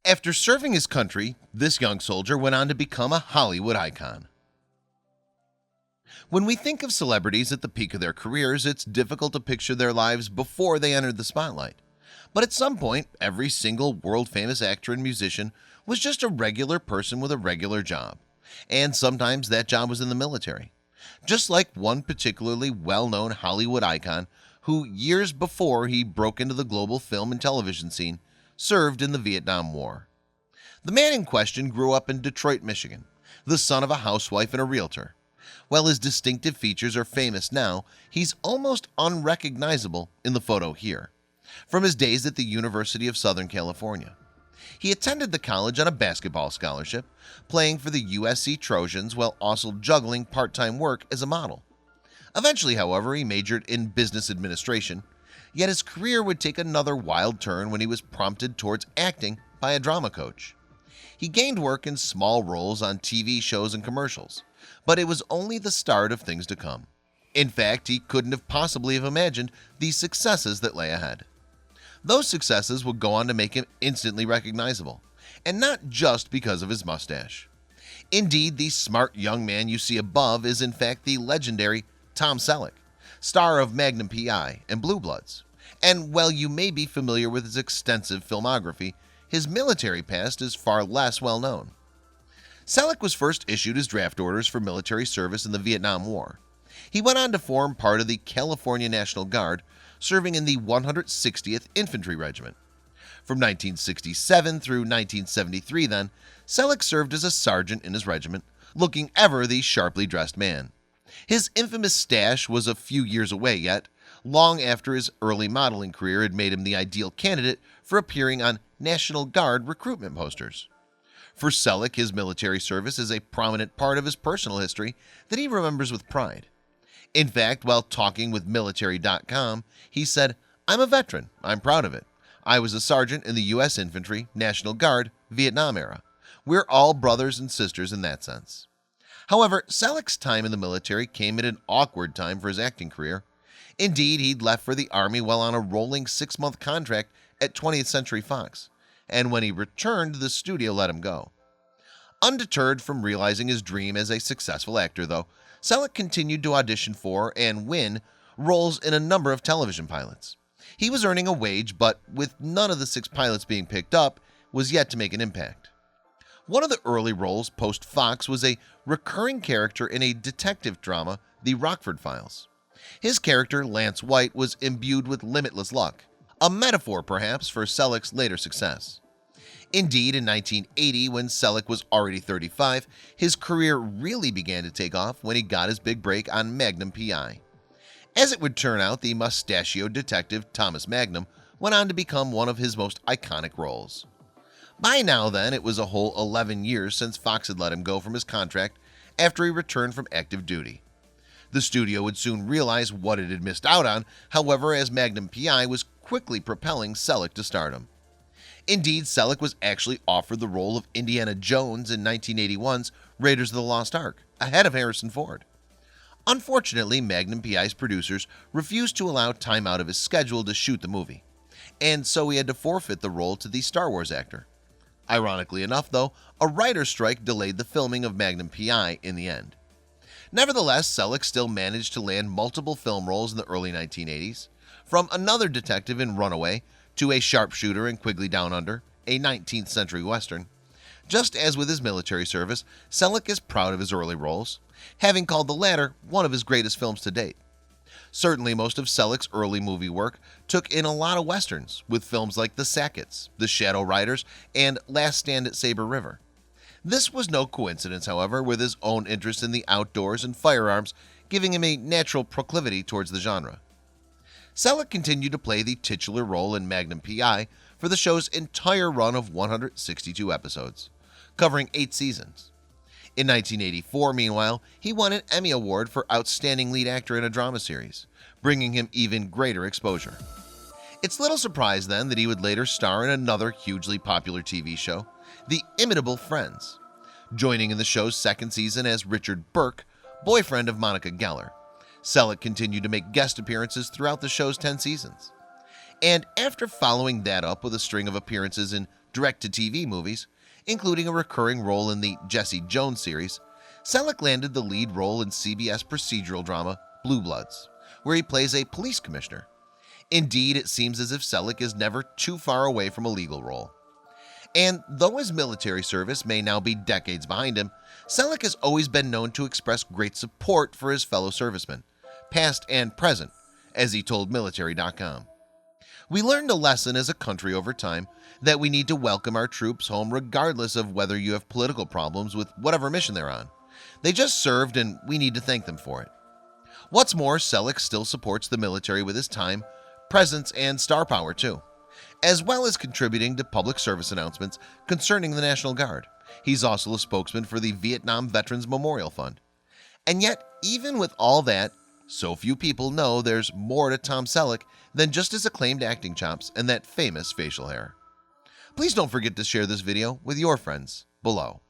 After serving his country, this young soldier went on to become a Hollywood icon. When we think of celebrities at the peak of their careers, it's difficult to picture their lives before they entered the spotlight. But at some point, every single world-famous actor and musician was just a regular person with a regular job. And sometimes that job was in the military. Just like one particularly well-known Hollywood icon who, years before he broke into the global film and television scene, served in the Vietnam War. The man in question grew up in Detroit, Michigan, the son of a housewife and a realtor. While his distinctive features are famous now, he's almost unrecognizable in the photo here, from his days at the University of Southern California. He attended the college on a basketball scholarship, playing for the USC Trojans while also juggling part-time work as a model. Eventually, however, he majored in business administration, yet his career would take another wild turn when he was prompted towards acting by a drama coach. He gained work in small roles on TV shows and commercials, but it was only the start of things to come. In fact, he couldn't have possibly have imagined the successes that lay ahead. Those successes would go on to make him instantly recognizable, and not just because of his mustache. Indeed, the smart young man you see above is in fact the legendary Tom Selleck, star of Magnum P.I. and Blue Bloods. And while you may be familiar with his extensive filmography, his military past is far less well known. Selleck was first issued as draft orders for military service in the Vietnam War. He went on to form part of the California National Guard, serving in the 160th Infantry Regiment. From 1967 through 1973 then, Selleck served as a sergeant in his regiment, looking ever the sharply dressed man. His infamous stash was a few years away yet, long after his early modeling career had made him the ideal candidate for appearing on National Guard recruitment posters. For Selleck, his military service is a prominent part of his personal history that he remembers with pride. In fact, while talking with military.com, he said, "I'm a veteran. I'm proud of it. I was a sergeant in the U.S. Infantry, National Guard, Vietnam era. We're all brothers and sisters in that sense." However, Selleck's time in the military came at an awkward time for his acting career. Indeed, he'd left for the Army while on a rolling 6-month contract at 20th Century Fox, and when he returned, the studio let him go. Undeterred from realizing his dream as a successful actor, though, Selleck continued to audition for and win roles in a number of television pilots. He was earning a wage, but with none of the 6 pilots being picked up, was yet to make an impact. One of the early roles post-Fox was a recurring character in a detective drama, The Rockford Files. His character, Lance White, was imbued with limitless luck, a metaphor perhaps for Selleck's later success. Indeed, in 1980, when Selleck was already 35, his career really began to take off when he got his big break on Magnum P.I. As it would turn out, the mustachioed detective Thomas Magnum went on to become one of his most iconic roles. By now then, it was a whole 11 years since Fox had let him go from his contract after he returned from active duty. The studio would soon realize what it had missed out on, however, as Magnum P.I. was quickly propelling Selleck to stardom. Indeed, Selleck was actually offered the role of Indiana Jones in 1981's Raiders of the Lost Ark, ahead of Harrison Ford. Unfortunately, Magnum P.I.'s producers refused to allow time out of his schedule to shoot the movie, and so he had to forfeit the role to the Star Wars actor. Ironically enough, though, a writer's strike delayed the filming of Magnum P.I. in the end. Nevertheless, Selleck still managed to land multiple film roles in the early 1980s, from another detective in Runaway to a sharpshooter in Quigley Down Under, a 19th century western. Just as with his military service, Selleck is proud of his early roles, having called the latter one of his greatest films to date. Certainly, most of Selleck's early movie work took in a lot of westerns, with films like The Sackets, The Shadow Riders, and Last Stand at Saber River. This was no coincidence, however, with his own interest in the outdoors and firearms giving him a natural proclivity towards the genre. Selleck continued to play the titular role in Magnum P.I. for the show's entire run of 162 episodes, covering 8 seasons. In 1984, meanwhile, he won an Emmy Award for Outstanding Lead Actor in a Drama Series, bringing him even greater exposure. It's little surprise then that he would later star in another hugely popular TV show, The Imitable Friends, joining in the show's second season as Richard Burke, boyfriend of Monica Geller. Selleck continued to make guest appearances throughout the show's 10 seasons. And after following that up with a string of appearances in direct-to-TV movies, including a recurring role in the Jesse Jones series, Selleck landed the lead role in CBS procedural drama Blue Bloods, where he plays a police commissioner. Indeed, it seems as if Selleck is never too far away from a legal role. And though his military service may now be decades behind him, Selleck has always been known to express great support for his fellow servicemen, past and present, as he told military.com. We learned a lesson as a country over time that we need to welcome our troops home regardless of whether you have political problems with whatever mission they're on. They just served and we need to thank them for it. What's more, Selleck still supports the military with his time, presence, and star power too, as well as contributing to public service announcements concerning the National Guard. He's also a spokesman for the Vietnam Veterans Memorial Fund. And yet, even with all that, so few people know there's more to Tom Selleck than just his acclaimed acting chops and that famous facial hair. Please don't forget to share this video with your friends below.